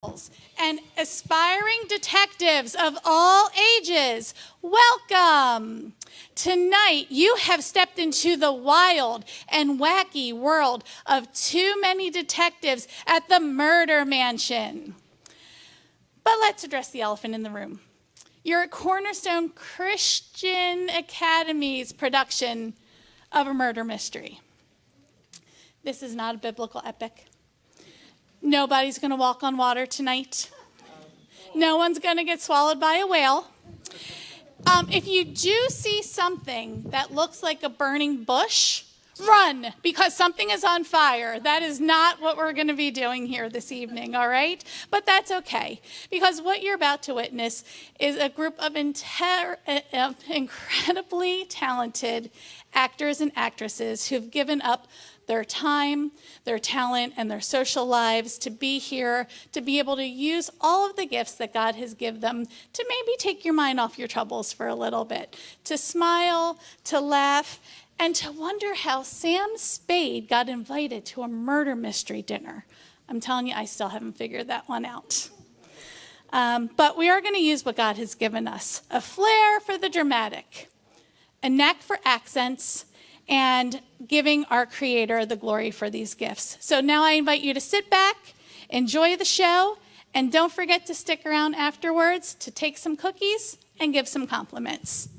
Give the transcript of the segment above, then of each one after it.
and aspiring detectives of all ages, welcome. Tonight, you have stepped into the wild and wacky world of too many detectives at the murder mansion. But let's address the elephant in the room. You're at Cornerstone Christian Academy's production of a murder mystery. This is not a biblical epic. Nobody's going to walk on water tonight. No one's going to get swallowed by a whale. If you do see something that looks like a burning bush, run, because something is on fire. That is not what we're going to be doing here this evening, all right? But that's okay, because what you're about to witness is a group of incredibly talented actors and actresses who've given up their time, their talent, and their social lives to be here, to be able to use all of the gifts that God has given them to maybe take your mind off your troubles for a little bit, to smile, to laugh, and to wonder how Sam Spade got invited to a murder mystery dinner. I'm telling you, I still haven't figured that one out. But we are going to use what God has given us: a flair for the dramatic, a knack for accents, and giving our Creator the glory for these gifts. So now I invite you to sit back, enjoy the show, and don't forget to stick around afterwards to take some cookies and give some compliments.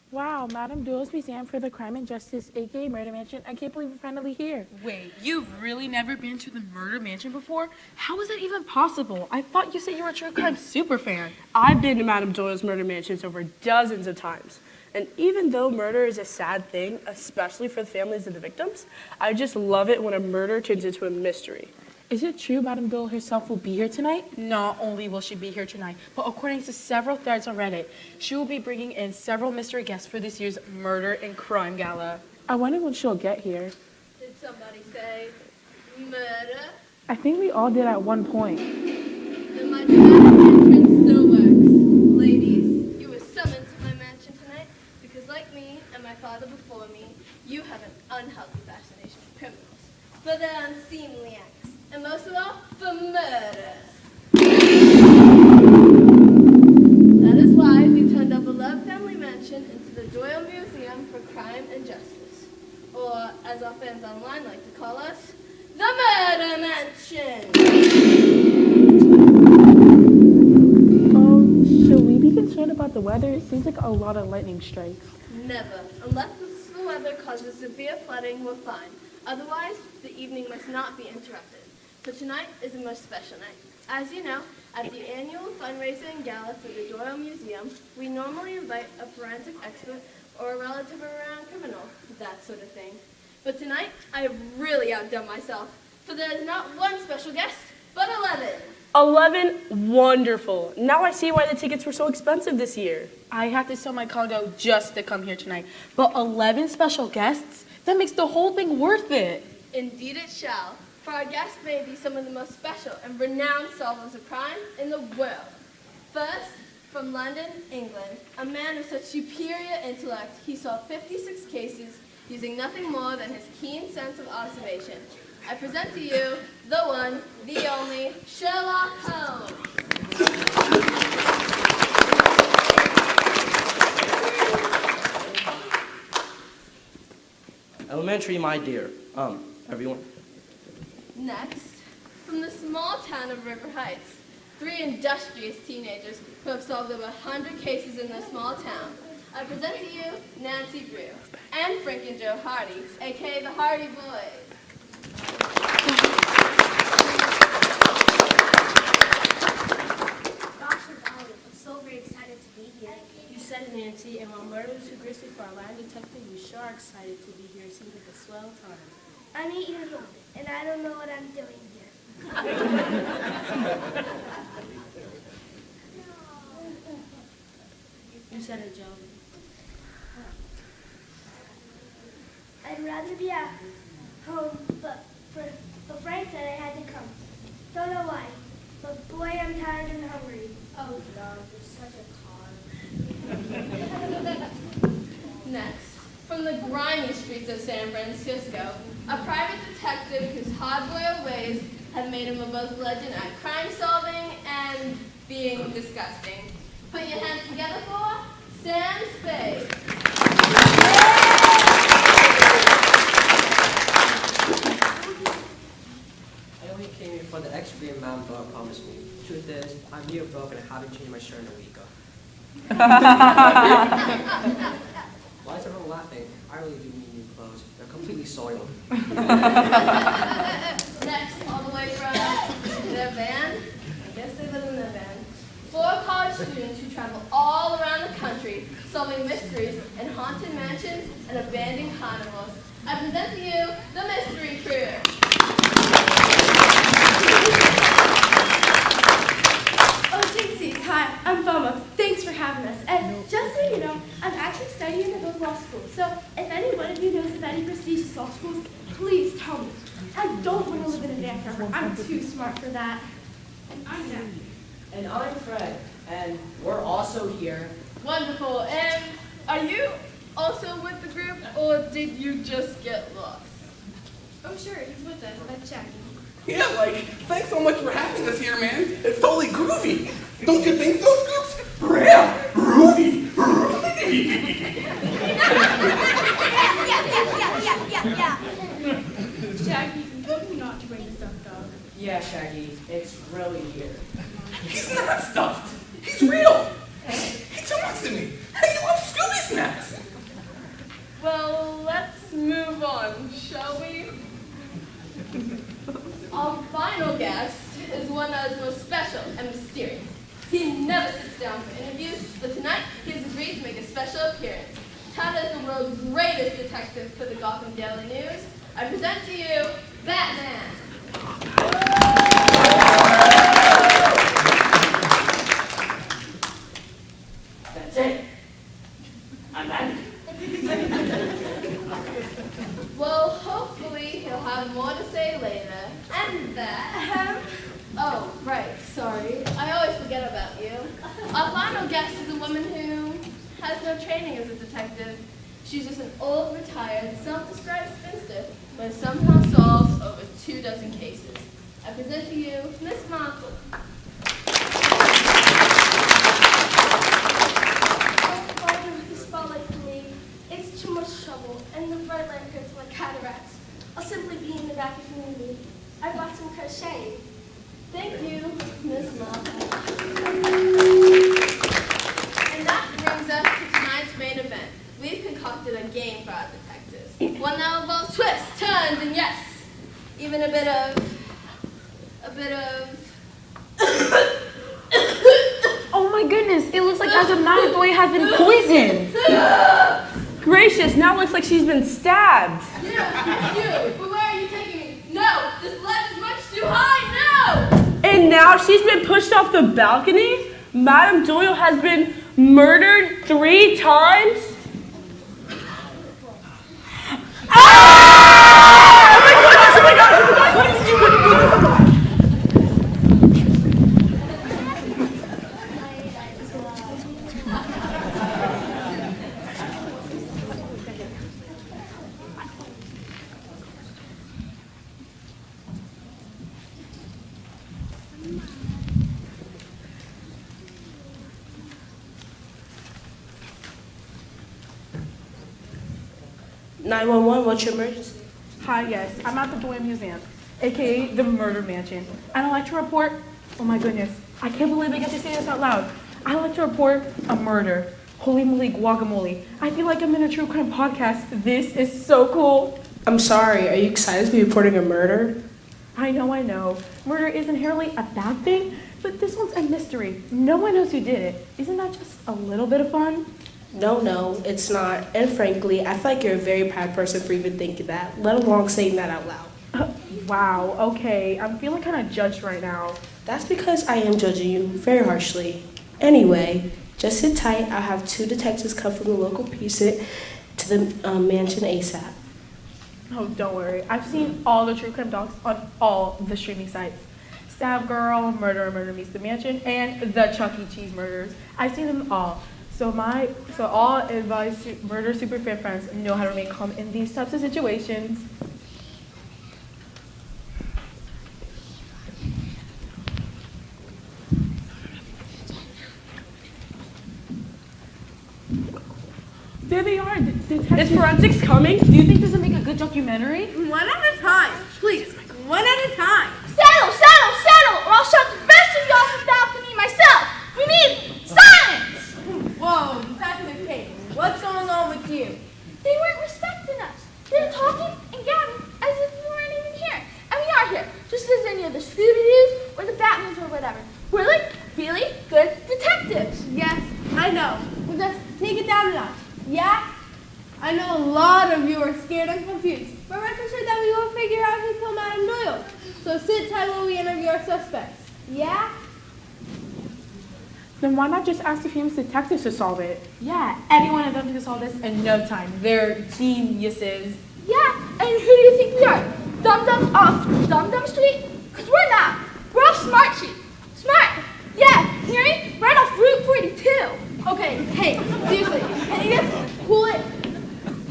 Wow, Madam Duels Museum for the Crime and Justice, aka Murder Mansion. I can't believe we're finally here. Wait, you've really never been to the Murder Mansion before? How is that even possible? I thought you said you were a true crime super fan. I've been to Madame Doyle's murder mansions over dozens of times. And even though murder is a sad thing, especially for the families of the victims, I just love it when a murder turns into a mystery. Is it true Madam Doyle herself will be here tonight? Not only will she be here tonight, but according to several threads on Reddit, she will be bringing in several mystery guests for this year's Murder and Crime Gala. I wonder when she'll get here. Did somebody say murder? I think we all did at one point. Then my dramatic entrance still works. Ladies, you were summoned to my mansion tonight because, like me and my father before me, you have an unhealthy fascination for criminals, for their unseemly acts, and most of all, for murder. That is why we turned our beloved family mansion into the Doyle Museum for Crime and Justice, or as our fans online like to call us, the Murder Mansion. Should we be concerned about the weather? It seems like a lot of lightning strikes. Never. Unless the weather causes severe flooding, we're fine. Otherwise, the evening must not be interrupted. So tonight is a most special night. As you know, at the annual fundraiser and gala for the Doyle Museum, we normally invite a forensic expert or a relative or a criminal, that sort of thing. But tonight, I have really outdone myself, for there is not one special guest, but 11. 11? Wonderful. Now I see why the tickets were so expensive this year. I had to sell my condo just to come here tonight, but 11 special guests? That makes the whole thing worth it. Indeed it shall. For our guests may be some of the most special and renowned solvers of crime in the world. First, from London, England, a man of such superior intellect, he solved 56 cases using nothing more than his keen sense of observation. I present to you the one, the only, Sherlock Holmes. Elementary, my dear. Everyone. Next, from the small town of River Heights, 3 industrious teenagers who have solved over 100 cases in their small town. I present to you Nancy Brew and Frank and Joe Hardy, aka the Hardy Boys. Dr. Dolly, I'm so very excited to be here. You said it, Nancy, and while murder was too grisly for our line detective, you sure are excited to be here. It seems like a swell time. I'm 8 years old, and I don't know what I'm doing here. You said it, Joe. I'd rather be at home, but Frank said I had to come. Don't know why, but boy, I'm tired and hungry. Oh, God, you're such a con. Next, From the grimy streets of San Francisco, a private detective whose hard-boiled ways have made him a both legend at crime solving and being disgusting. Put your hands together for Sam Spade. I only came here for the extra beer Madam Doyle promised me. Truth is, I'm here broke and I haven't changed my shirt in a week. Why is everyone laughing? I really do need new clothes. They're completely soiled. Next, all the way from their van, I guess they live in their van, 4 college students who travel all around the country solving mysteries in haunted mansions and abandoned carnivals. I present to you the Mystery Crew. Oh, Jinxies, hi, I'm Boma. Thanks for having us. And just so you know, I'm actually studying to go to law school. So if any one of you knows of any prestigious law schools, please tell me. I don't want to live in a van forever. I'm too smart for that. And I'm Jack. And I'm Fred, and we're also here. Wonderful. And are you also with the group, or did you just get lost? Oh, sure, he's with us. That's Jackie. Yeah, thanks so much for having us here, man. It's totally groovy. Don't you think so, Scoops? Yeah, groovy. Yeah. Jackie, you told me not to bring the stuffed dog. Yeah, Shaggy, it's really here. He's not stuffed. He's real. He talks to me. And he loves Scooby snacks. Well, let's move on, shall we? Our final guest is one that is most special and mysterious. He never sits down for interviews, but tonight he has agreed to make a special appearance. Touted as the world's greatest detective for the Gotham Daily News, I present to you Batman. That's it. I'm Batman. Well, hopefully he'll have more to say later. And that, oh, right, sorry. I always forget about you. Our final guest is a woman who has no training as a detective. She's just an old, retired, self-described spinster, but somehow solves over 24 cases. I present to you Miss Marple. Don't bother with the spotlight for me. It's too much trouble, and the red light hurts like cataracts. I'll simply be in the back if you need me. I bought some crochet. Thank you, Miss Marple. And that brings us to tonight's main event. We've concocted a game for our detectives. One that involves twists, turns, and yes, even a bit of... Oh my goodness, it looks like as of Madam Doyle has been poisoned. Gracious, now it looks like she's been stabbed. You, but where are you taking me? No, this ledge is much too high, no! And now she's been pushed off the balcony? Madam Doyle has been murdered 3 times? Ah! Oh my goodness, oh my gosh, oh my gosh, What's your emergency? Hi, yes, I'm at the Doyle Museum, aka the Murder Mansion, and I'd like to report, oh my goodness, I can't believe I get to say this out loud. I'd like to report a murder. Holy moly guacamole. I feel like I'm in a true crime podcast. This is so cool. I'm sorry, are you excited to be reporting a murder? I know. Murder is inherently a bad thing, but this one's a mystery. No one knows who did it. Isn't that just a little bit of fun? No, it's not. And frankly, I feel like you're a very proud person for even thinking that, let alone saying that out loud. Wow, okay. I'm feeling kind of judged right now. That's because I am judging you very harshly. Anyway, just sit tight. I'll have 2 detectives come from the local precinct to the mansion ASAP. Oh, don't worry. I've seen all the true crime docs on all the streaming sites. Stab Girl, Murder Meets the Mansion, and the Chuck E. Cheese Murders. I've seen them all. So all advice murder superfan friends know how to remain calm in these types of situations. There they are, detectives. Is forensics coming? Do you think this would make a good documentary? One at a time, please. One at a time. Settle, settle, settle, or I'll shut the rest of you off the balcony myself. We need silence. Whoa, Detective Kate, what's going on with you? They weren't respecting us. They were talking and gabbing as if we weren't even here. And we are here, just as any of the Scooby-Doos or the Batmans or whatever. We're like really good detectives. Yes, I know. Well, just take it down a notch. Yeah? I know a lot of you are scared and confused, but rest assured that we will figure out who killed Madame Doyle. So sit tight while we interview our suspects. Yeah? Then why not just ask the famous detectives to solve it? Yeah, any one of them can solve this in no time. They're geniuses. Yeah, and who do you think we are? Dum-dums off Dum-Dum Street? Because we're not. We're off Smart Street. Smart! Yeah, hear me? Right off Route 42. Okay, hey, seriously, can you just cool it?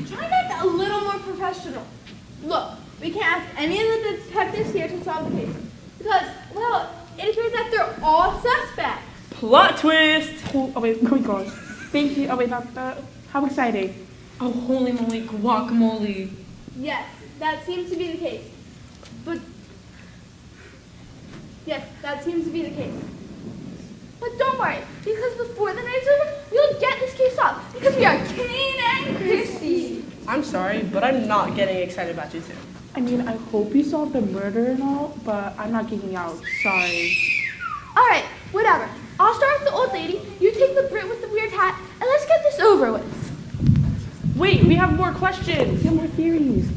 Try to get a little more professional. Look, we can't ask any of the detectives here to solve the case. Because, well, it appears that they're all suspects. Plot twist! Oh wait, oh my gosh. Thank you. Oh wait, how exciting. Oh, holy moly, guacamole. Yes, that seems to be the case. But, yes, that seems to be the case. But don't worry, because before the night's over, we'll get this case solved. Because we are Kane and Christy. I'm sorry, but I'm not getting excited about you two. I mean, I hope you solved the murder and all, but I'm not geeking out. Sorry. All right, whatever. I'll start with the old lady. You take the Brit with the weird hat, and let's get this over with. Wait, we have more questions. We have more theories.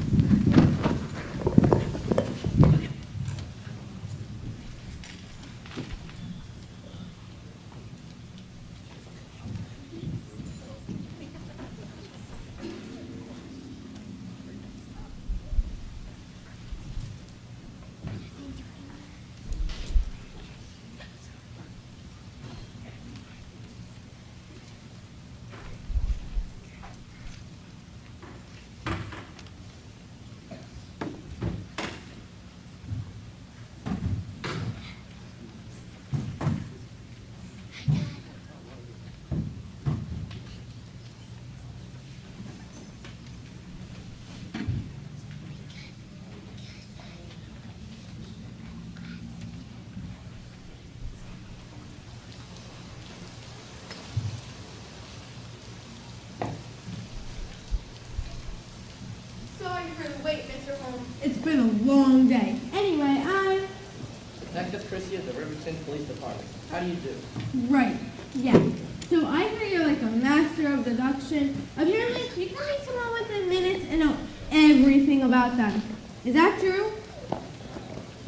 Sorry for the wait, Mr. Holmes. It's been a long day. Anyway, Detective Chrissy of the Riverton Police Department. How do you do? Right, yeah. So I hear you're like a master of deduction. Apparently, you can make someone within minutes and know everything about them. Is that true?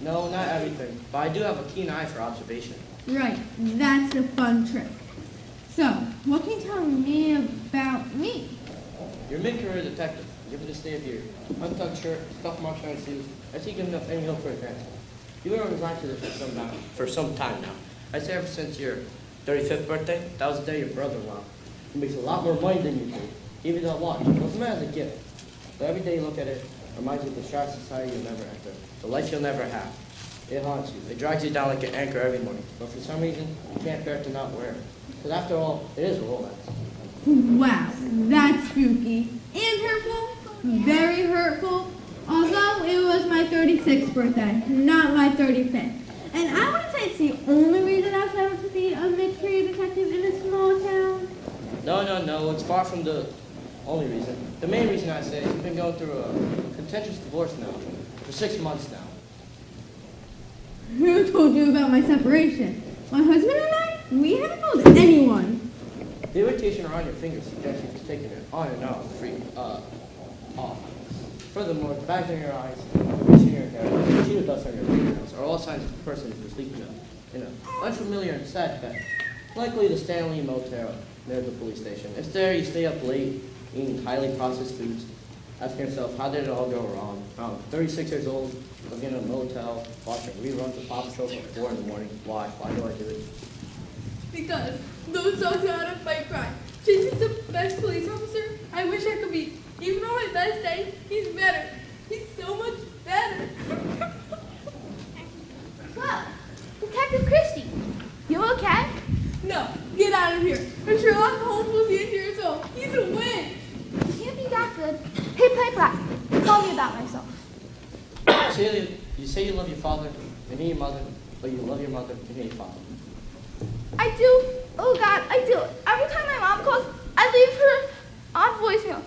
No, not everything, but I do have a keen eye for observation. Right, that's a fun trick. So, what can you tell me about me? You're a mid-career detective. Given to stay here. Untucked shirt, scuff marks on his shoes. I see good enough any hope for advancement. You were on his line to this for some time now. I'd say ever since your 35th birthday, that was the day your brother-in-law. He makes a lot more money than you do. Give you that watch. It wasn't meant as a gift. But every day you look at it, reminds you of the sharp society you'll never enter. The life you'll never have. It haunts you. It drags you down like an anchor every morning. But for some reason, you can't bear to not wear it. Because after all, it is a Rolex. Wow, that's spooky. And hurtful. Very hurtful. Although it was my 36th birthday, not my 35th. And I wouldn't say it's the only reason I've set up to be a mid-career detective in a small town. No, it's far from the only reason. The main reason I say is you've been going through a contentious divorce now, for 6 months now. Who told you about my separation? My husband and I? We haven't told anyone. The irritation around your fingers suggests you've taken it on and off. Furthermore, the bags in your eyes, grease in your hair, cheetah dust on your fingernails are all signs of a person who's sleeping in an unfamiliar and sad bed. Likely the Stanley Motel near the police station. It's there you stay up late, eating highly processed foods, asking yourself, how did it all go wrong? 36 years old, living in a motel, watching reruns of Paw Patrol at 4 in the morning. Why? Why do I do it? Because those dogs know how to fight crime. Jason's the best police officer I wish I could be. Even on my best day, he's better. He's so much better. Well, Detective Christie, you okay? No, get out of here. I'm Sherlock Holmes was 8 years old. He's a win. You can't be that good. Hey, Playback, tell me about myself. You say you love your father and hate your mother, but you love your mother and hate your father. I do. Oh God, I do. Every time my mom calls, I leave her on voicemail.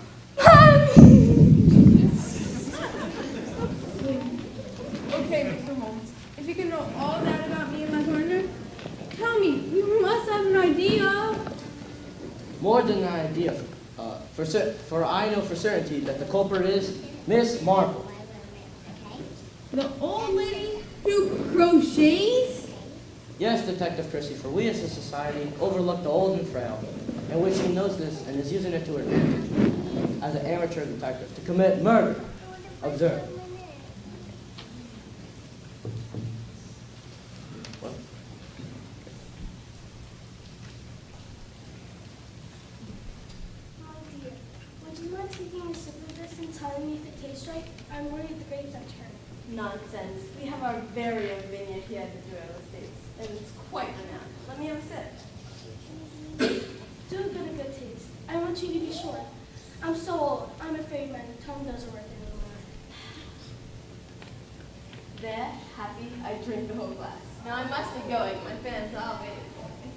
Okay, Mr. Holmes. If you can know all that about me and my partner, tell me. You must have an idea. More than an idea. For I know for certainty that the culprit is Miss Marple. The old lady who crochets? Yes, Detective Christie, for we as a society overlook the old and frail, and which she knows this and is using it to her advantage as an amateur detective to commit murder. Observe. What? Oh dear. Would you mind taking a sip of this and telling me if it tastes right? I'm worried the grapes are turned. Nonsense. We have our very own vineyard here at the Doyle Estates, and it's quite renowned. Let me have a sip. Do give it a good taste. I want you to be sure. I'm so old. I'm afraid my tongue doesn't work anymore. There, happy, I drink the whole glass. Now I must be going. My fans are all waiting for me.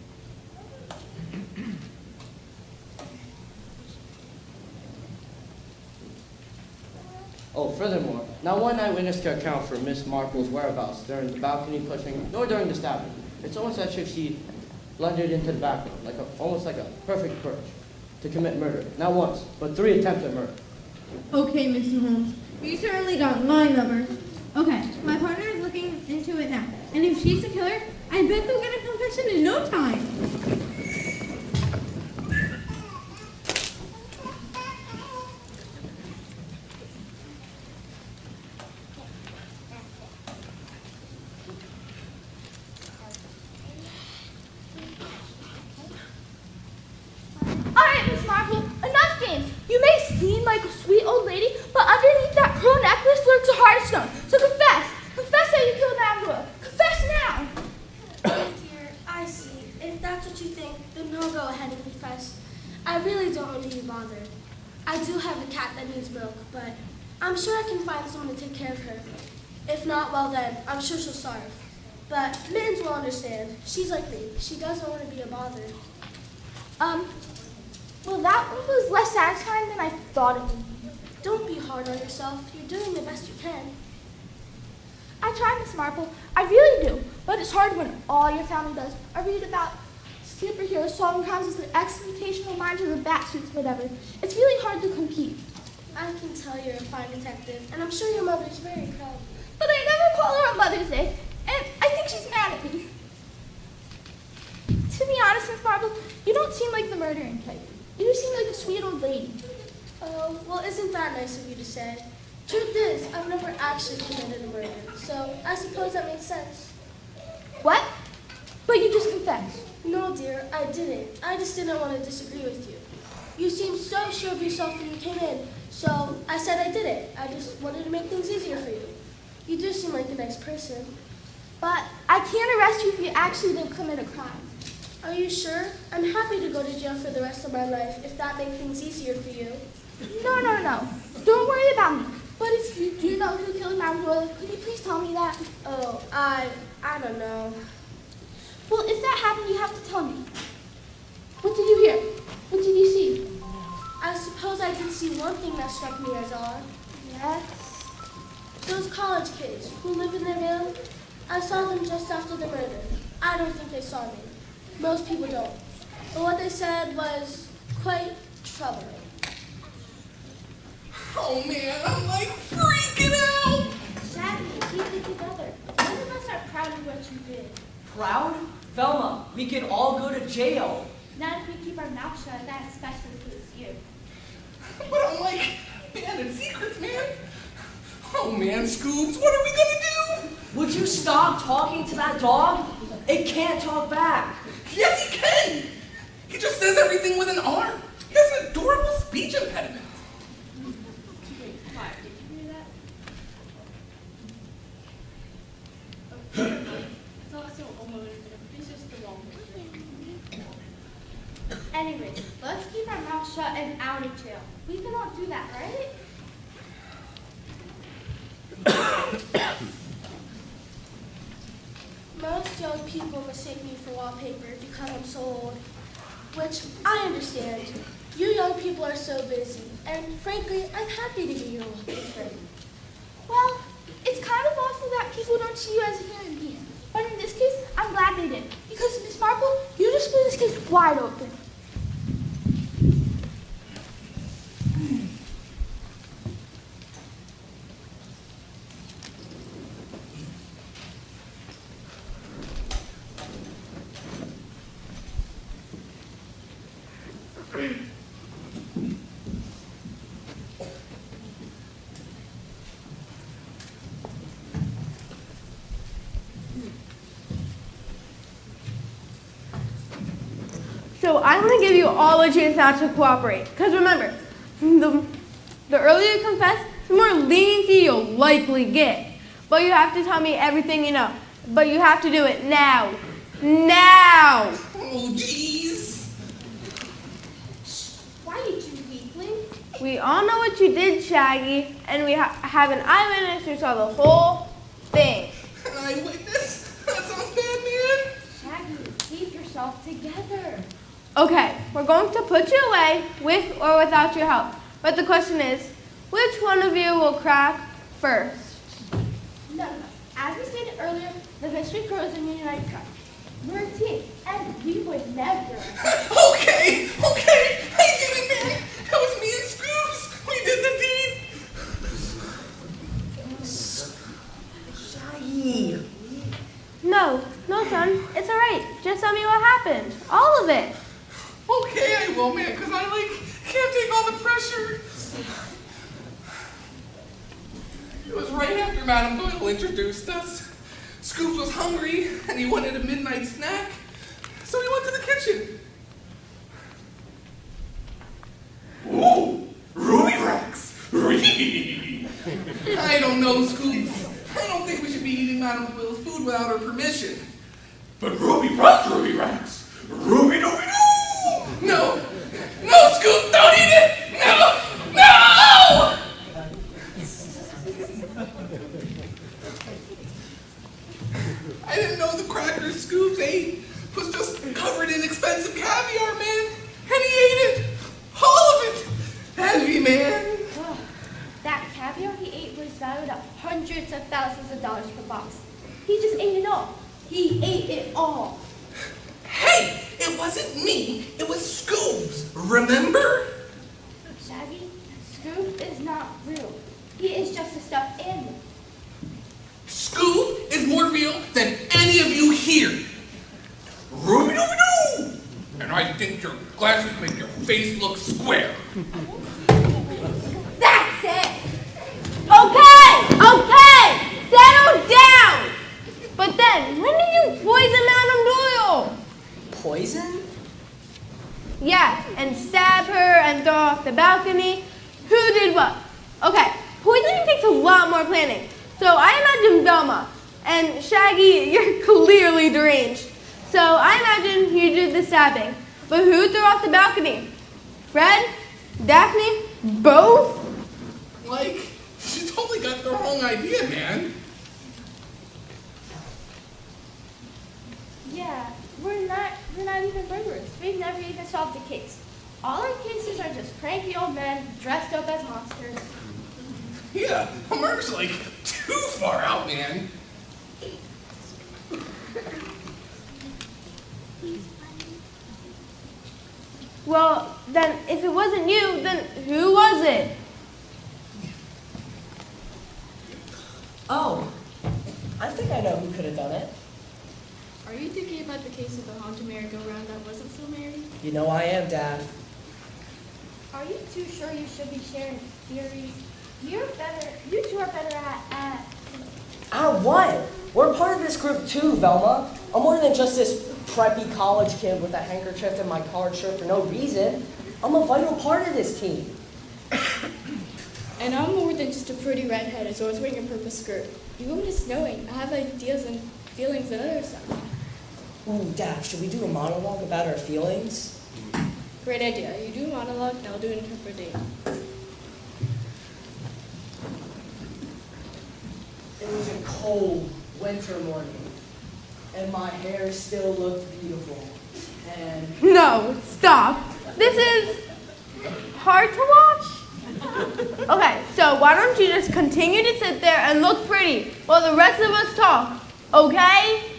Oh, furthermore, not one eyewitness can account for Miss Marple's whereabouts during the balcony pushing, nor during the stabbing. It's almost as if she blundered into the background, almost like a perfect perch, to commit murder. Not once, but 3 attempts at murder. Okay, Mr. Holmes. You certainly got my number. Okay, my partner is looking into it now. And if she's the killer, I bet they'll get a confession in no time. Alright, Miss Marple, enough games. You may seem like a sweet old lady, but underneath that pearl necklace lurks a heart of stone. So confess. Confess that you killed Angela. Confess now. Oh dear, I see. If that's what you think, then I'll go ahead and confess. I really don't want to be bothered. I do have a cat that needs milk, but I'm sure I can find someone to take care of her. If not, well then, I'm sure she'll starve. But Mittens will understand. She's like me. She doesn't want to be a bother. Well, that one was less satisfying than I thought it would be. Don't be hard on yourself. You're doing the best you can. I try, Miss Marple. I really do. But it's hard when all your family does. I read about superheroes solving crimes with their exploitational minds or the bat suits, whatever. It's really hard to compete. I can tell you're a fine detective, and I'm sure your mother's very proud. But I never call her on Mother's Day, and I think she's mad at me. To be honest, Miss Marple, you don't seem like the murdering type. You seem like a sweet old lady. Oh, well, isn't that nice of you to say? Truth is, I've never actually committed a murder, so I suppose that makes sense. What? But you just confessed. No, dear, I didn't. I just didn't want to disagree with you. You seemed so sure of yourself when you came in, so I said I did it. I just wanted to make things easier for you. You do seem like a nice person. But I can't arrest you if you actually didn't commit a crime. Are you sure? I'm happy to go to jail for the rest of my life if that makes things easier for you. No. Don't worry about me. But if you do know who killed Magnolia, could you please tell me that? Oh, I don't know. Well, if that happened, you have to tell me. What did you hear? What did you see? I suppose I did see one thing that struck me as odd. Yes? Those college kids who live in their van, I saw them just after the murder. I don't think they saw me. Most people don't. But what they said was quite troubling. Oh man, I'm like freaking out! Sadly, keep it together. None of us are proud of what you did. Proud? Velma, we can all go to jail. Not if we keep our mouth shut, that's especially for this year. But I'm like, man, it's secrets, man. Oh man, Scoobs, what are we gonna do? Would you stop talking to that dog? It can't talk back. Yes, he can! He just says everything with an R. He has an adorable speech impediment. Wait, why? Did you hear that? It's also almost, this is the wrong picture. Anyways, let's keep our mouth shut and out of jail. We can all do that, right? Most young people mistake me for wallpaper because I'm so old, which I understand. You young people are so busy, and frankly, I'm happy to be your wallpaper. Well, it's kind of awful that people don't see you as a human being. But in this case, I'm glad they did. Because, Miss Marple, you just blew this case wide open. So I'm going to give you all a chance now to cooperate. Because remember, the earlier you confess, the more leniency you'll likely get. But you have to tell me everything you know. But you have to do it now. Now! Oh, jeez. Quiet, you weakling. We all know what you did, Shaggy. And we have an eyewitness who saw the whole thing. An eyewitness? That sounds bad, man. Shaggy, keep yourself together. Okay, we're going to put you away with or without your help. But the question is, which one of you will crack first? None of us. As we stated earlier, the mystery grows in the United Front. We're a team, and we would never. Okay. I did it, man. That was me and Scoops. We did the deed. Shaggy. No, son, it's all right. Just tell me what happened. All of it. Okay, I will, man, because I, can't take all the pressure. It was right after Madame Doyle introduced us. Scoops was hungry, and he wanted a midnight snack, so he went to the kitchen. Ooh, Ruby Rex! I don't know, Scoops. I don't think we should be eating Madame Doyle's food without her permission. But Ruby Rex! Ruby Dooby Doo! No, Scoop, don't eat it! No! I didn't know the crackers Scoops ate was just covered in expensive caviar, man. And he ate it. All of it. Heavy, man. Oh, that caviar he ate was valued at hundreds of thousands of dollars per box. He just ate it all. He ate it all. Hey, it wasn't me. It was Scoops. Remember? Shaggy, Scoop is not real. He is just a stuffed animal. Scoop is more real than any of you here. Ruby Dooby Doo! And I think your glasses make your face look square. That's it! Okay! Settle down! But then, when did you poison Madame Doyle? Poison? Yeah, and stab her and throw her off the balcony. Who did what? Okay, poisoning takes a lot more planning. So I imagine Velma. And Shaggy, you're clearly deranged. So I imagine you did the stabbing. But who threw off the balcony? Fred? Daphne? Both? She totally got the wrong idea, man. Yeah, we're not even murderers. We've never even solved a case. All our cases are just cranky old men dressed up as monsters. Yeah, a murder's too far out, man. Well, then if it wasn't you, then who was it? Oh, I think I know who could have done it. Are you thinking about the case of the haunted merry-go-round that wasn't so merry? You know I am, Dad. Are you too sure you should be sharing theories? You two are better at What? We're part of this group too, Velma. I'm more than just this preppy college kid with a handkerchief in my collared shirt for no reason. I'm a vital part of this team. And I'm more than just a pretty redhead who's always wearing a purple skirt. Even when it's snowing, I have ideas and feelings and other stuff. Ooh, Dad, should we do a monologue about our feelings? Great idea. You do a monologue, and I'll do an interpretation. It was a cold winter morning, and my hair still looked beautiful. And No, stop. This is hard to watch. Okay, so why don't you just continue to sit there and look pretty while the rest of us talk, okay?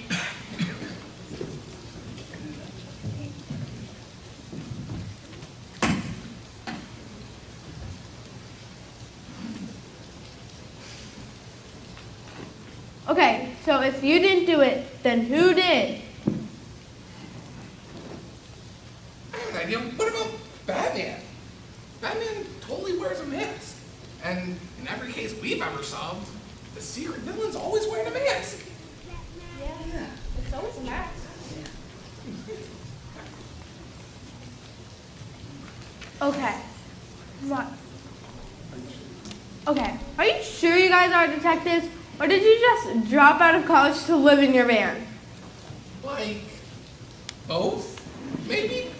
Okay, so if you didn't do it, then who did? I have an idea. What about Batman? Batman totally wears a mask. And in every case we've ever solved, the secret villain's always wearing a mask. Yeah. It's always a mask. Okay. What? Okay. Are you sure you guys are detectives? Or did you just drop out of college to live in your van? Like, both? Maybe?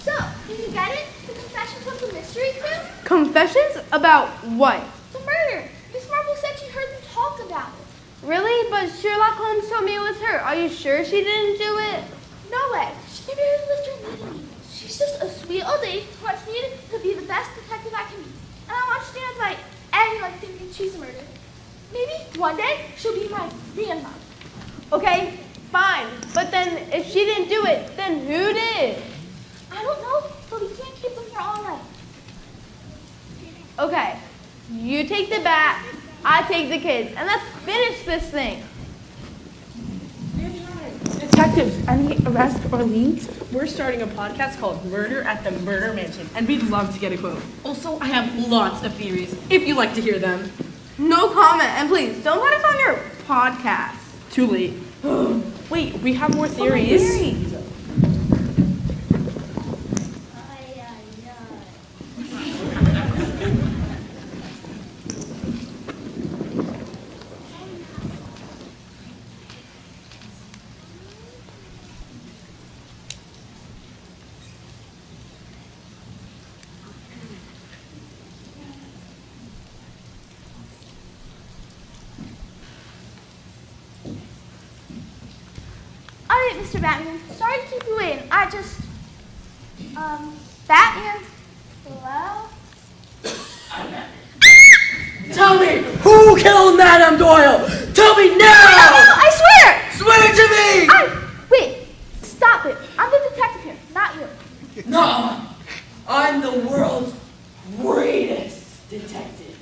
So, did you get it? The confessions of the mystery crew? Confessions about what? The murder. Miss Marple said she heard them talk about it. Really? But Sherlock Holmes told me it was her. Are you sure she didn't do it? No way. She never even lived her name. She's just a sweet old lady who wants me to be the best detective I can be. And I want to stand by anyone thinking she's a murderer. Maybe one day she'll be my grandmother. Okay, fine. But then if she didn't do it, then who did? I don't know, but we can't keep them here all night. Okay, you take the bat, I take the kids, and let's finish this thing. Detectives, any arrests or leads? We're starting a podcast called Murder at the Murder Mansion, and we'd love to get a quote. Also, I have lots of theories, if you'd like to hear them. No comment, and please, don't put us on your podcast. Too late. Wait, we have more theories. All right, Mr. Batman. Sorry to keep you waiting. Batman. Hello? Tell me, who killed Madame Doyle? Tell me now! No, I swear! Swear to me! Wait, stop it. I'm the detective here, not you. No, I'm the world's greatest detective.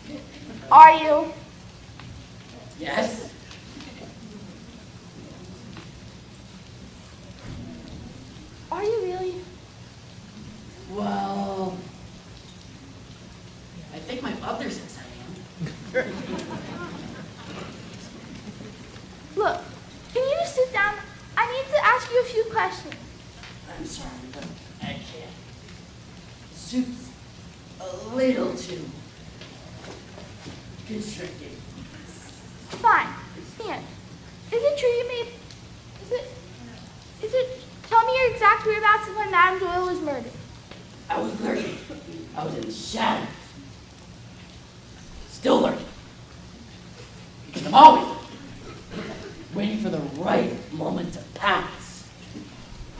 Are you? Yes? Are you really? Well, I think my mother says I am. Look, can you just sit down? I need to ask you a few questions. I'm sorry, but I can't. Soup's a little too constricting. Fine. Stand. Is it true you made... Is it... Tell me your exact whereabouts of when Madame Doyle was murdered. I was lurking. I was in the shadows. Still lurking. Because I'm always lurking. Waiting for the right moment to pass.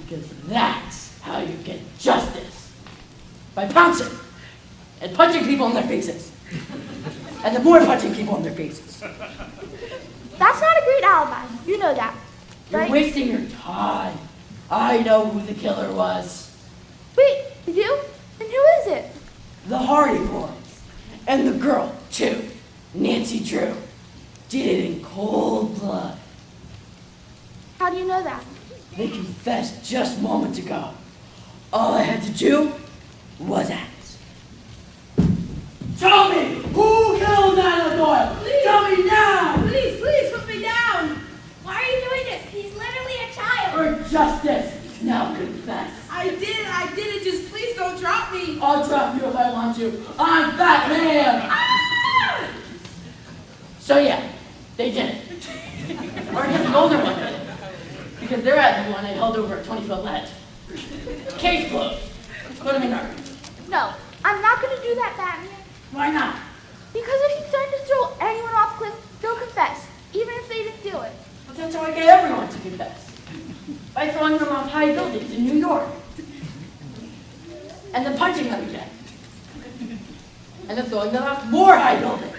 Because that's how you get justice. By pouncing and punching people in their faces. And the more punching people in their faces, That's not a great alibi. You know that, You're right? wasting your time. I know who the killer was. Wait, you? And who is it? The Hardy Boys. And the girl, too. Nancy Drew. Did it in cold blood. How do you know that? They confessed just moments ago. All I had to do was ask. Tell me, who killed Nana Doyle? Please. Tell me now! Please, put me down! Why are you doing this? He's literally a child! For justice, now confess. I did it. Just please don't drop me. I'll drop you if I want to. I'm Batman! Ah! So yeah, they did it. Or I guess the older one did it. Because they're at the one I held over a 20-foot ledge. Case closed. Put him in there. No, I'm not gonna do that, Batman. Why not? Because if you try to throw anyone off cliff, they'll confess, even if they didn't do it. But that's how I get everyone to confess. By throwing them off high buildings in New York. And then punching them again. And then throwing them off more high buildings.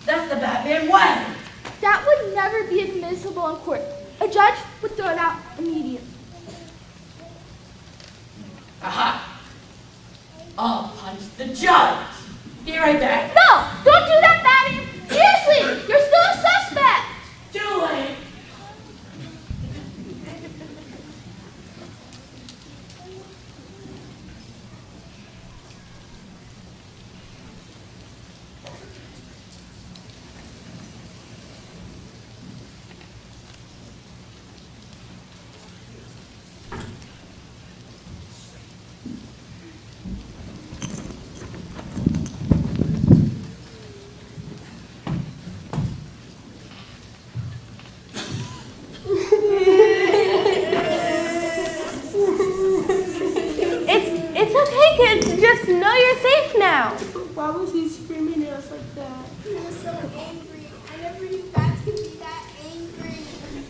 That's the Batman way. That would never be admissible in court. A judge would throw it out immediately. Aha! I'll punch the judge. Be right back. No! Don't do that, Batman! Seriously! You're still a suspect! Too late. It's okay, kids. Just know you're safe now. Why was he screaming at us like that? He was so angry. I never knew bats could be that angry.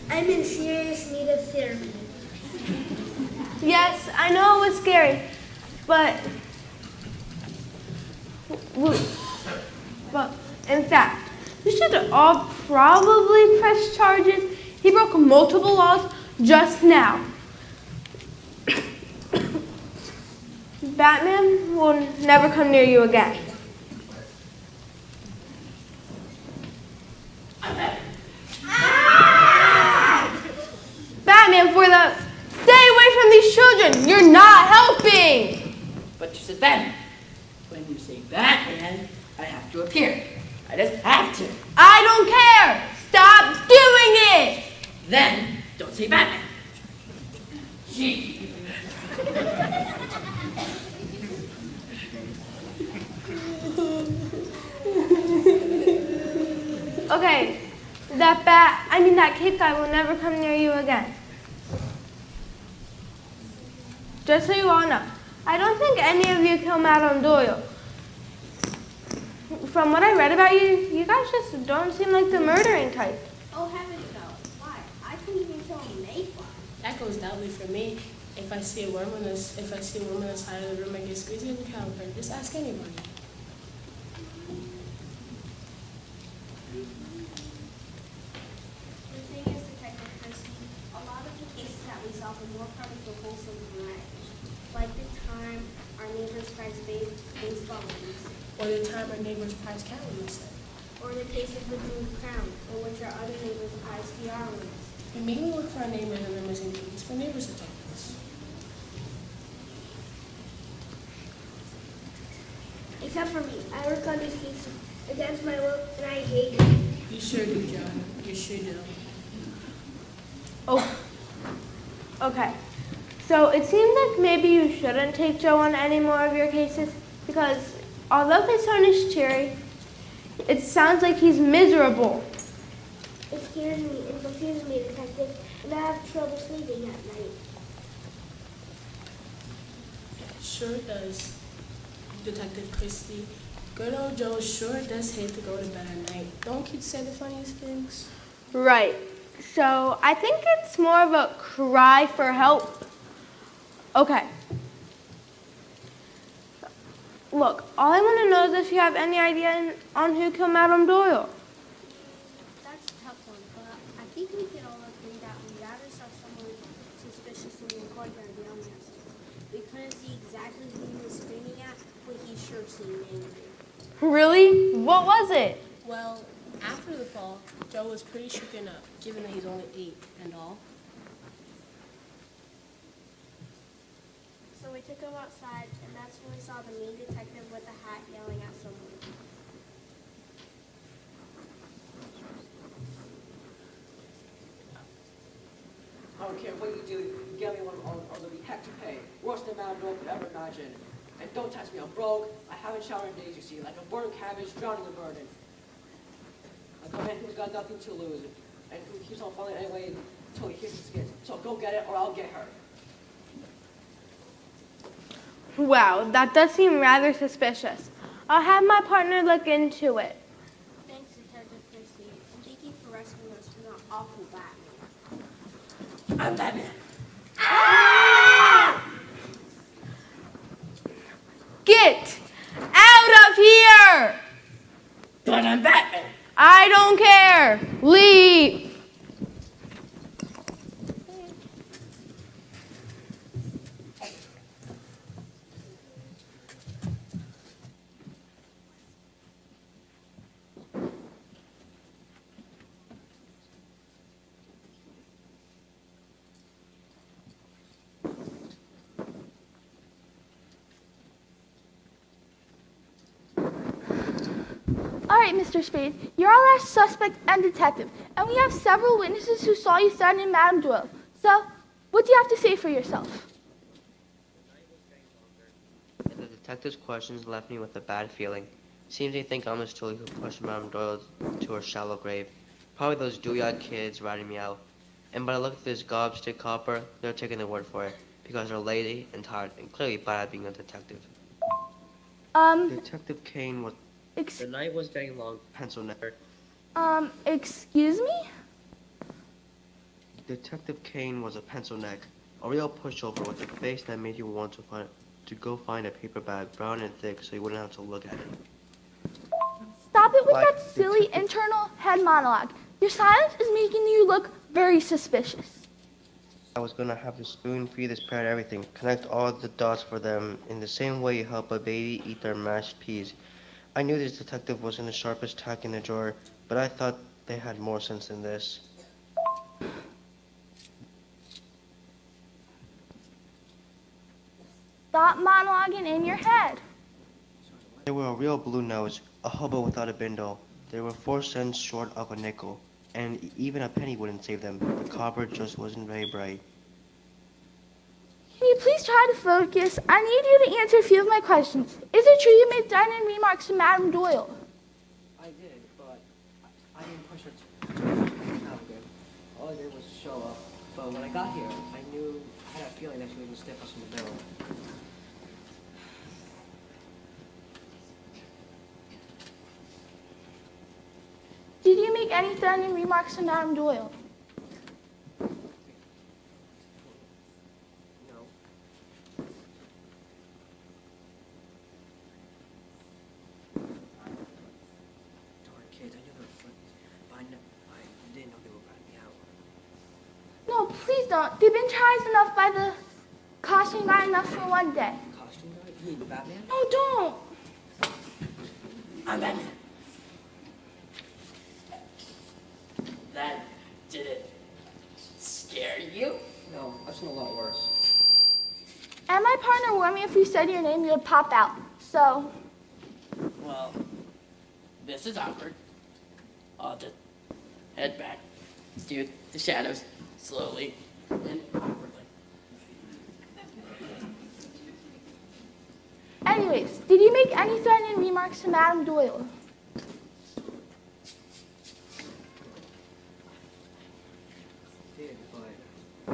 I'm in serious need of therapy. Yes, I know it was scary, but in fact, we should all probably press charges. He broke multiple laws just now. Batman will never come near you again. Batman, for the... Stay away from these children! You're not helping! But you said Batman. When you say Batman, I have to appear. I just have to. I don't care! Stop doing it! Then, don't say Batman. Gee. Okay, that cape guy will never come near you again. Just so you all know, I don't think any of you killed Madame Doyle. From what I read about you, you guys just don't seem like the murdering type. Oh, heavens no. Why? I couldn't even kill a mayfly. That goes doubly for me. If I see a worm on the side of the room, I get squeezed in the caliper. Just ask anybody. The thing is, Detective Christie, a lot of the cases that we solve are more part of the wholesome variety. Like the time our neighbors prize baseball wins. Or the time our neighbor's prize cat was missing. Or the case of the Blue Crown, in which our other neighbors prize DR wins. We mainly look for our neighbors and their missing things for neighbors detectives. Except for me. I work on these cases against my will, and I hate it. You sure do, John. You sure do. Oh, okay. So it seems like maybe you shouldn't take Joe on any more of your cases because although his tone is cheery, it sounds like he's miserable. It scares me and confuses me, Detective, and I have trouble sleeping at night. Sure does, Detective Christie. Good old Joe sure does hate to go to bed at night. Don't kids say the funniest things? Right. So I think it's more of a cry for help. Okay. Look, all I want to know is if you have any idea on who killed Madame Doyle. That's tough, sure seemed angry. Really? What was it? Well, after the fall, Joe was pretty shaken up, given that he's only 8 and all. So we took him outside, and that's when we saw the mean detective with the hat yelling at someone. I don't care what you do, you get me one or there'll be heck to pay. Worse than Madame Doyle could ever imagine. And don't test me, I'm broke. I haven't showered in days, you see, like a burnt cabbage drowning in burden. Like a man who's got nothing to lose, and who keeps on falling anyway until he hits his skins. So go get it, or I'll get her. Wow, that does seem rather suspicious. I'll have my partner look into it. Thanks, Detective Christie, and thank you for rescuing us from that awful Batman. I'm Batman. Get out of here! But I'm Batman. I don't care. Leave. All right, Mr. Spade, you're our last suspect and detective, and we have several witnesses who saw you threatening Madame Doyle. So, what do you have to say for yourself? The detective's questions left me with a bad feeling. Seems they think I'm the Tully who pushed Madame Doyle to her shallow grave. Probably those dooyard kids ratting me out. And by the look of this gobstick copper, they're taking their word for it, because they're lazy and tired and clearly bad at being a detective. Detective Kane was... The night was getting long, pencil necker. Excuse me? Detective Kane was a pencil neck, a real pushover with a face that made you want to go find a paper bag, brown and thick, so you wouldn't have to look at it. Stop it with Like that silly internal head monologue. Your silence is making you look very suspicious. I was gonna have to spoon feed this parrot everything, connect all the dots for them in the same way you help a baby eat their mashed peas. I knew this detective wasn't the sharpest tack in the drawer, but I thought they had more sense than this. Stop monologuing in your head. They were a real blue nose, a hobo without a bindle. They were 4 cents short of a nickel, and even a penny wouldn't save them. The copper just wasn't very bright. Can you please try to focus? I need you to answer a few of my questions. Is it true you made threatening remarks to Madame Doyle? I did, but I didn't push her to all I did was show up. But when I got here, I had a feeling that she was going to stiff us in the middle. Did you make any threatening remarks to Madame Doyle? No, please don't. They've been traumatized enough by the costume guy enough for one day. Costume guy? You mean Batman? No, don't. I'm Batman. That didn't scare you? No, I've seen a lot worse. And my partner warned me if you said your name, you would pop out. So, Well, this is awkward. I'll just head back to the shadows slowly and awkwardly. anyways, did you make any threatening remarks to Madame Doyle? Did, but I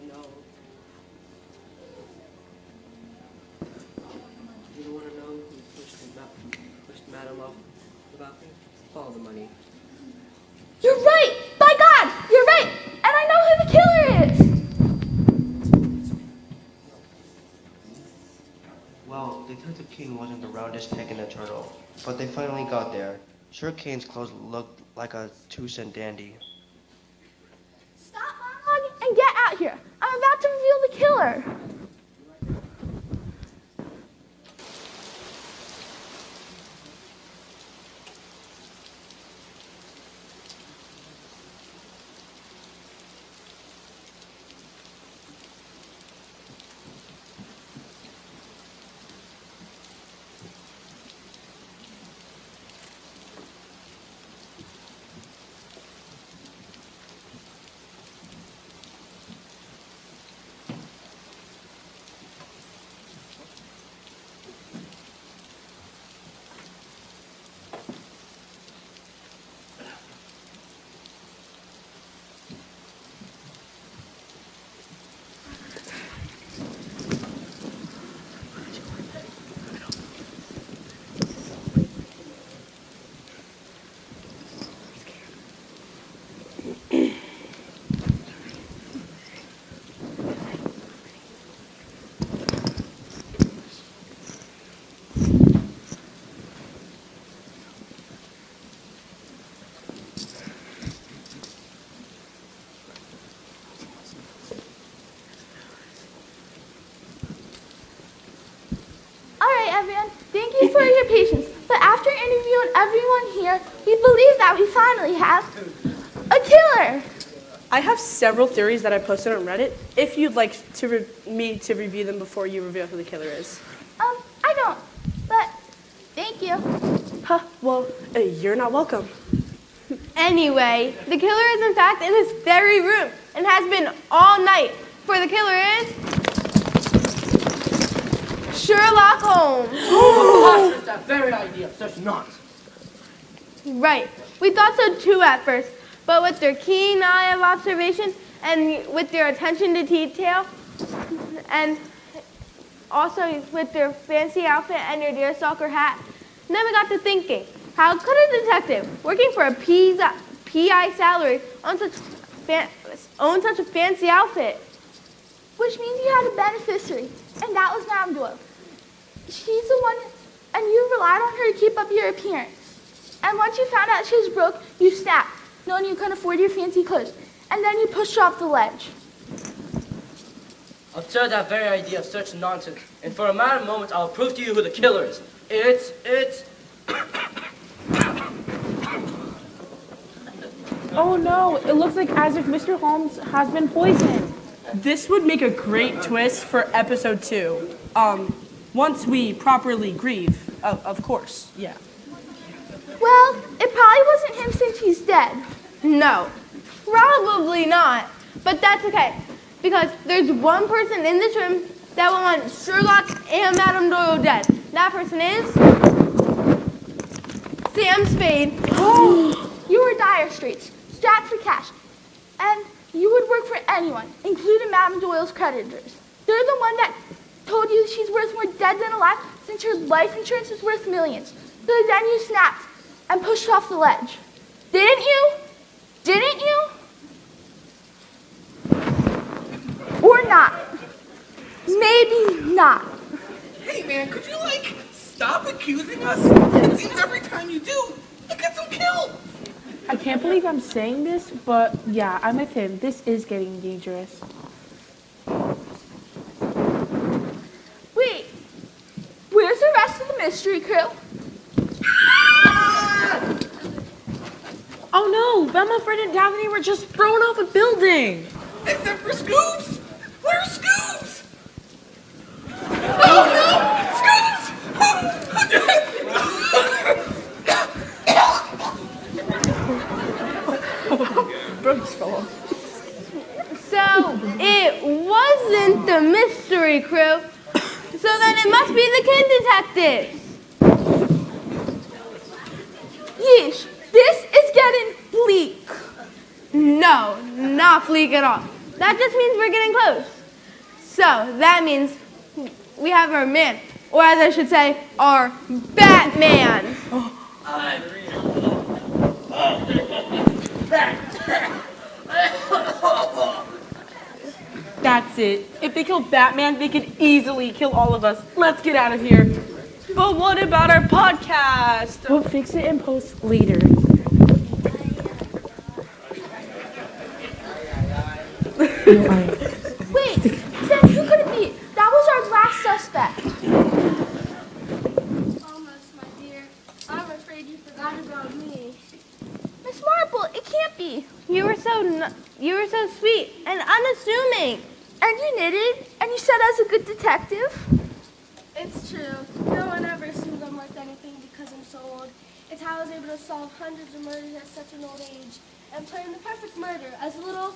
know. You don't want to know who pushed Madam off the balcony? Follow the money. You're right! By God, you're right! And I know who the killer is! Well, Detective Kane wasn't the roundest peg in the turtle, but they finally got there. Sure, Kane's clothes looked like a 2-cent dandy. Stop monologuing and get out here. I'm about to reveal the killer. everyone. Thank you for your patience. But after interviewing everyone here, we believe that we finally have a killer. I have several theories that I posted on Reddit. If you'd like me to review them before you reveal who the killer is. I don't. But thank you. Huh, well, you're not welcome. Anyway, the killer is in fact in this very room and has been all night. For the killer is Sherlock Holmes. Preposterous, that very idea of such nonsense. Right. We thought so too at first, but with their keen eye of observation and with their attention to detail, and also with their fancy outfit and their deerstalker hat, then we got to thinking, how could a detective working for a PI salary own such a fancy outfit? Which means you had a beneficiary, and that was Madame Doyle. She's the one, and you relied on her to keep up your appearance. And once you found out she was broke, you snapped, knowing you couldn't afford your fancy clothes. And then you pushed her off the ledge. Absurd, that very idea of such nonsense. And for a matter of moments, I'll prove to you who the killer is. It's... Oh no, it looks like as if Mr. Holmes has been poisoned. This would make a great twist for episode 2. Once we properly grieve, of course, yeah. Well, it probably wasn't him since he's dead. No, probably not. But that's okay, because there's one person in this room that will want Sherlock and Madame Doyle dead. That person is Sam Spade. You were dire straits, strapped for cash, and you would work for anyone, including Madame Doyle's creditors. They're the one that told you she's worth more dead than alive since her life insurance is worth millions. So then you snapped and pushed off the ledge. Didn't you? Didn't you? Or not? Maybe not. Hey man, could you stop accusing us? It seems every time you do, it gets him killed. I can't believe I'm saying this, but yeah, I'm with him. This is getting dangerous. Wait, where's the rest of the mystery crew? Oh no, Velma, Fred, and Daphne were just thrown off a building. Except for Scoops. Where's Scoops? Oh So it wasn't the mystery crew. So then it must be the kid detectives. Yeesh, this is getting bleak. No, not bleak at all. That just means we're getting close. So that means we have our man, or as I should say, our Batman. That's it. If they killed Batman, they could easily kill all of us. Let's get out of here. But what about our podcast? We'll fix it in post later. Wait, then who could it be? That was our last suspect. Almost, my dear. I'm afraid you forgot about me. Miss Marple, it can't be. You were so sweet and unassuming. And you knitted, and you said I was a good detective. It's true. No one ever assumes I'm worth anything because I'm so old. It's how I was able to solve hundreds of murders at such an old age and plan the perfect murder as a little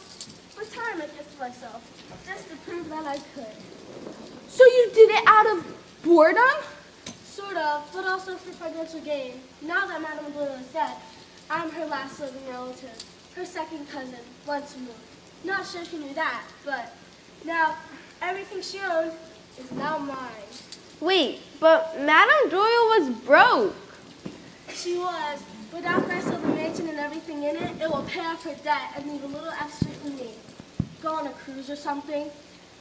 retirement gift to myself, just to prove that I could. So you did it out of boredom? Sort of, but also for financial gain. Now that Madame Doyle is dead, I'm her last living relative, her second cousin, once removed. Not sure she knew that, but now everything she owned is now mine. Wait, but Madame Doyle was broke. She was, but after I sold the mansion and everything in it, it will pay off her debt and leave a little extra for me. Go on a cruise or something.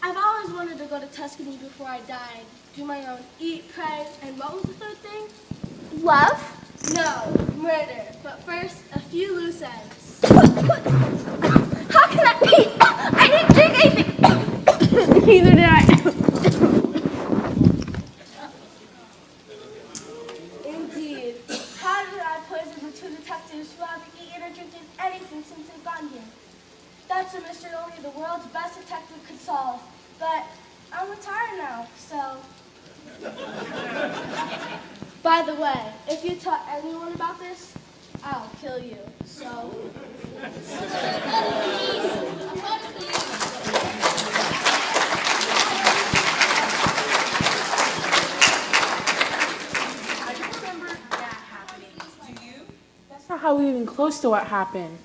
I've always wanted to go to Tuscany before I died. Do my own eat, pray, and what was the third thing? Love? No, murder. But first, a few loose ends. How can that be? I didn't drink anything. Neither did I. By the way, if you tell anyone about this, I'll kill you. So, I don't remember that happening. Do you? That's not how we even close to what happened.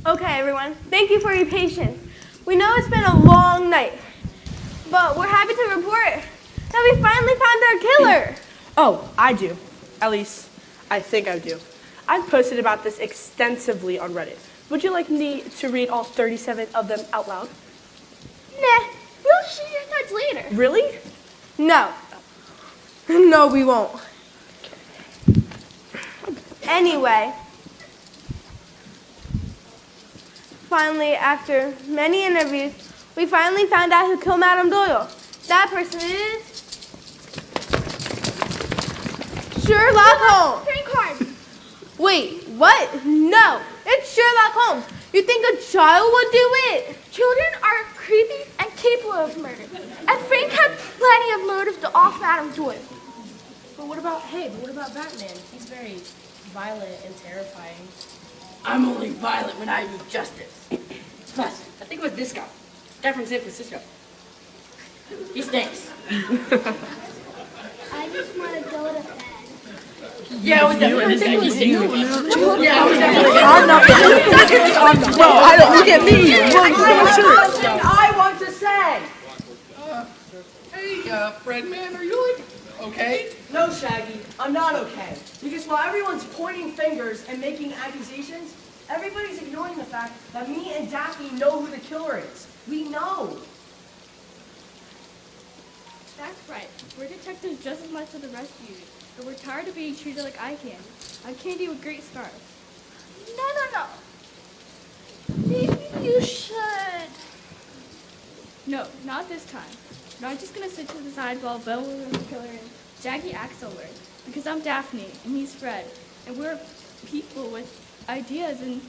Okay, everyone, thank you for your patience. We know it's been a long night, but we're happy to report that we finally found our killer. Oh, I do. At least, I think I do. I've posted about this extensively on Reddit. Would you like me to read all 37 of them out loud? Nah, we'll see your thoughts later. Really? No. No, we won't. Anyway, finally, after many interviews, we finally found out who killed Madame Doyle. That person is Sherlock Holmes. prank card. Wait, what? No, it's Sherlock Holmes. You think a child would do it? Children are creepy and capable of murder. And Frank had plenty of motive to off Madame Doyle. But what about Batman? He's very violent and terrifying. I'm only violent when I need justice. Plus, I think it was this guy from San Francisco. He stinks. I just want to go to bed. Yeah, it was definitely this guy. He stinks. Yeah, it was definitely I'm not the Well, I don't look at me. I want to say. Hey, Fred man, are you like okay? No, Shaggy, I'm not okay. Because while everyone's pointing fingers and making accusations, everybody's ignoring the fact that me and Daphne know who the killer is. We know. That's right. We're detectives just as much as the rest of you. But we're tired of being treated like eye candy. Eye candy with great scars. No. Maybe you should. No, not this time. We're not just gonna sit to the side while Belle is the killer and Jackie acts over it. Because I'm Daphne and he's Fred. And we're people with ideas and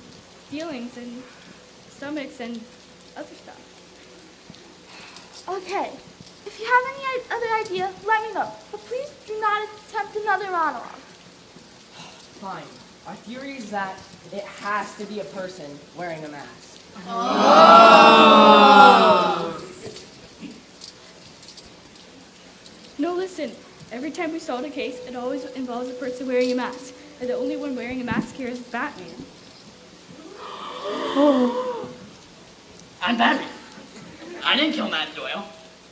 feelings and stomachs and other stuff. Okay. If you have any other idea, let me know. But please do not attempt another monologue. Fine. Our theory is that it has to be a person wearing a mask. No, listen. Every time we solve a case, it always involves a person wearing a mask. And the only one wearing a mask here is Batman. I'm Batman. I didn't kill Madame Doyle.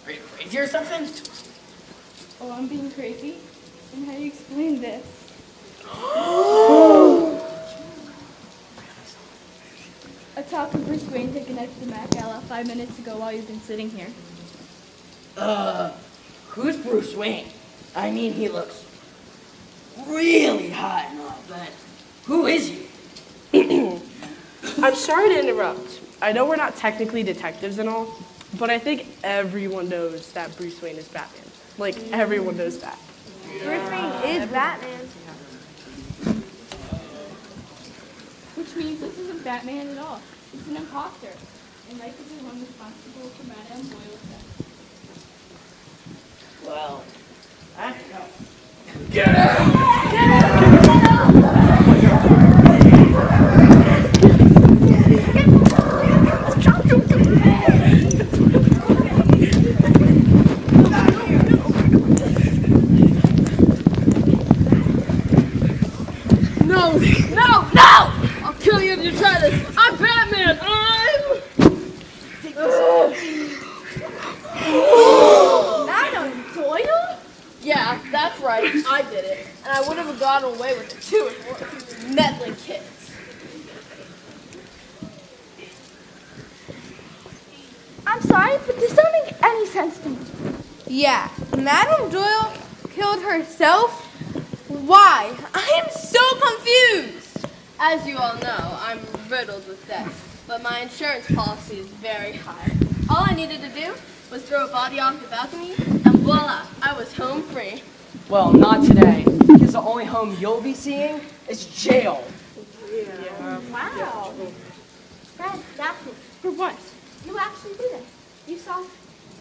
Are you crazy or something? Oh, I'm being crazy? And how do you explain this? I talked to Bruce Wayne to connect to the Mac Gala 5 minutes ago while you've been sitting here. Who's Bruce Wayne? I mean, he looks really hot and all, but who is he? I'm sorry to interrupt. I know we're not technically detectives and all, but I think everyone knows that Bruce Wayne is Batman. Like, everyone knows that. Bruce Wayne is Batman. Which means this isn't Batman at all. He's an imposter. And likely the one responsible for Madame Doyle's death. Well, I have to go. Get out! Get out! No! I'll kill you if you try this. I'm Batman. Madame Doyle? Yeah, that's right. I did it. And I would have gotten away with it too if it weren't for you meddling kids. I'm sorry, but this don't make any sense to me. Yeah, Madame Doyle killed herself? Why? I am so confused. As you all know, I'm riddled with debt, but my insurance policy is very high. All I needed to do was throw a body off the balcony, and voila, I was home free. Well, not today, because the only home you'll be seeing is jail. Wow. Fred, Daphne, for once, you actually did it. You solved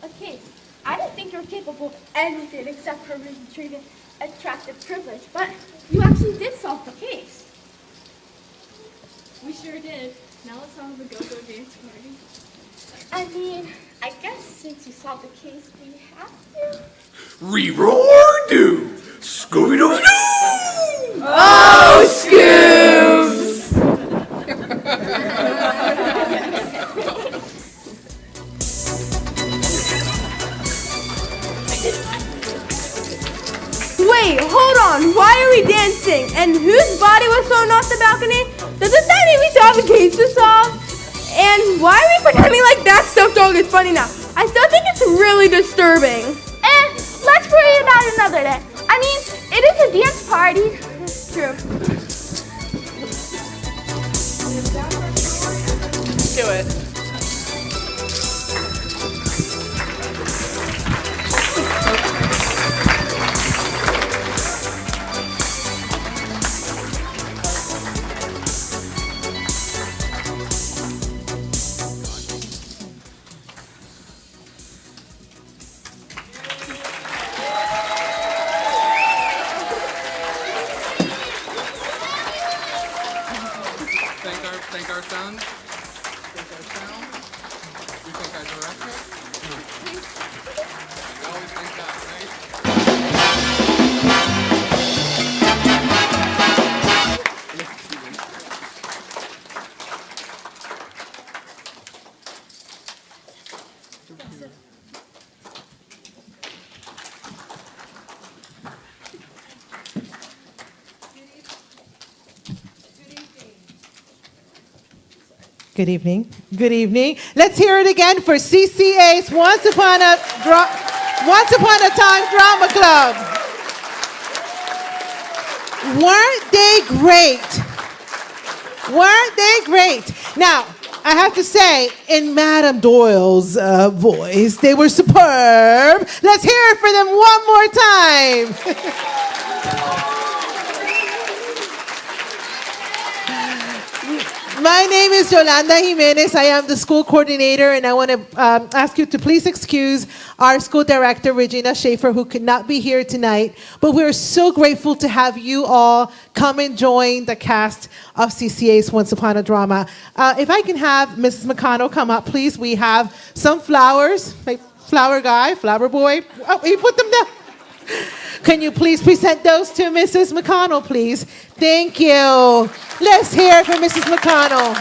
a case. I didn't think you were capable of anything except for retrieving attractive privilege, but you actually did solve the case. We sure did. Now let's have a go-go dance party. I mean, I guess since you solved the case, we have to. Re-roar do! Scooby-Dooby-Doo! Oh, Scoobs! Wait, hold on. Why are we dancing? And whose body was thrown off the balcony? Doesn't that mean we still have a case to solve? And why are we pretending like that stuffed dog is funny now? I still think it's really disturbing. Let's worry about it another day. I mean, it is a dance party. That's true. Do it. Thank our sons. Thank our sound. We thank our director. We always thank God, right? Good evening. Good evening. Let's hear it again for CCA's Once Upon a Time Drama Club. Weren't they great? Weren't they great? Now, I have to say, in Madame Doyle's voice, they were superb. Let's hear it for them one more time. My name is Yolanda Jimenez. I am the school coordinator, and I want to ask you to please excuse our school director, Regina Schaefer, who could not be here tonight. But we're so grateful to have you all come and join the cast of CCA's Once Upon a Drama. If I can have Mrs. McConnell come up, please. We have some flowers. Like flower guy, flower boy. Oh, he put them down. Can you please present those to Mrs. McConnell, please? Thank you. Let's hear it for Mrs. McConnell.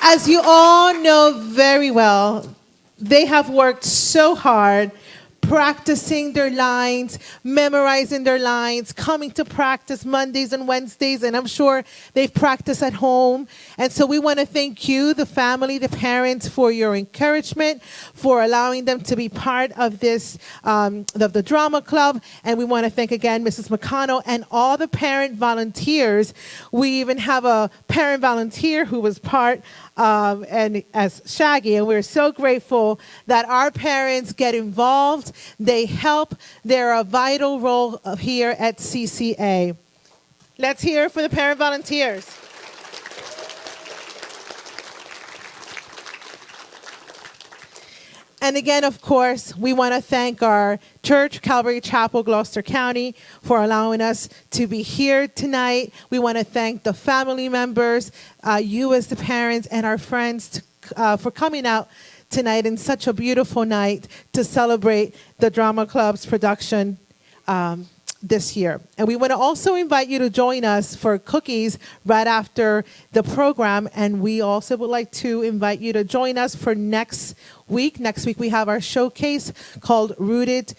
As you all know very well, they have worked so hard practicing their lines, memorizing their lines, coming to practice Mondays and Wednesdays, and I'm sure they've practiced at home. And so we want to thank you, the family, the parents, for your encouragement, for allowing them to be part of this, the drama club. And we want to thank again Mrs. McConnell and all the parent volunteers. We even have a parent volunteer who was part and as Shaggy, and we're so grateful that our parents get involved. They help. They're a vital role here at CCA. Let's hear it for the parent volunteers. And again, of course, we want to thank our church, Calvary Chapel, Gloucester County, for allowing us to be here tonight. We want to thank the family members, you as the parents, and our friends for coming out tonight in such a beautiful night to celebrate the Drama Club's production this year. And we want to also invite you to join us for cookies right after the program. And we also would like to invite you to join us for next week. Next week we have our showcase called Rooted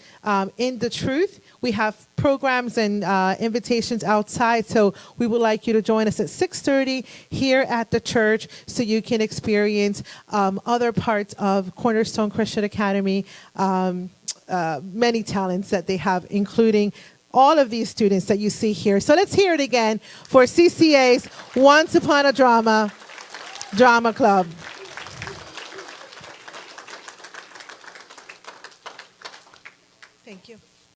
in the Truth, We have programs and invitations outside, so we would like you to join us at 6:30 here at the church so you can experience other parts of Cornerstone Christian Academy, many talents that they have, including all of these students that you see here. So let's hear it again for CCA's Once Upon a Drama Club.